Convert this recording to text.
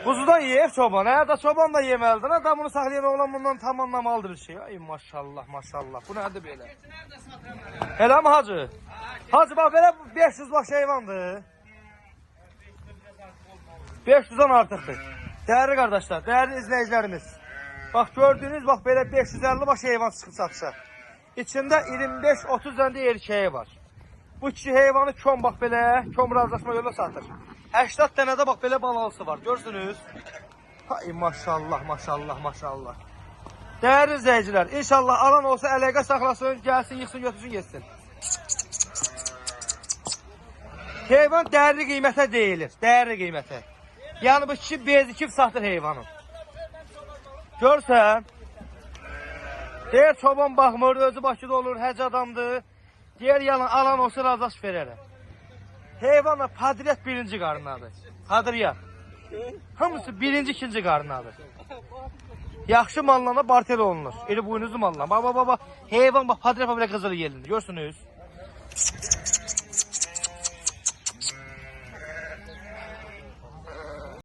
Kuzudan yiyip çoban. Eğer da çoban da yeməlidir. Adam bunu saxlayan oğlan bundan tam anlamalıdır bir şey. Ay maşallah maşallah. Bu nədir belə? Elə mi hacı? Hacı bax belə 500 baş heyvandır. 500'dan artıqdır. Değerli kardeşler, değerli izleyicilerimiz. Bak gördüğünüz bak böyle 550 baş heyvan çıxıb satışa. İçində 25-30 dənə erkeği var. Bu iki heyvanı kom bak belə, kom razılaşma yolla satır. 80 dənə də bak belə balalısı var. Görsünüz. Hay maşallah maşallah maşallah. Değerli izleyiciler, inşallah alan olsa əlaqə saxlasın, gəlsin, yıxsın, götürsün, geçsin. Heyvan değerli qiymətə deyilir. Değerli qiymətə. Yani bu kişi bezikib satır heyvanı. Görsən. Deyir çoban baxmır, özü Bakıda olur, həc adamdır. Deyir yalan alan olsa razılaş verərəm. Heyvanla padriyat birinci qarındadır. Padriyat. Hamısı birinci, ikinci qarındadır. Yaxşı mallana barter olunur. Eli buynuzlu mallana. Baba baba heyvan bak padriyat belə qızılı gelindir. Görsünüz.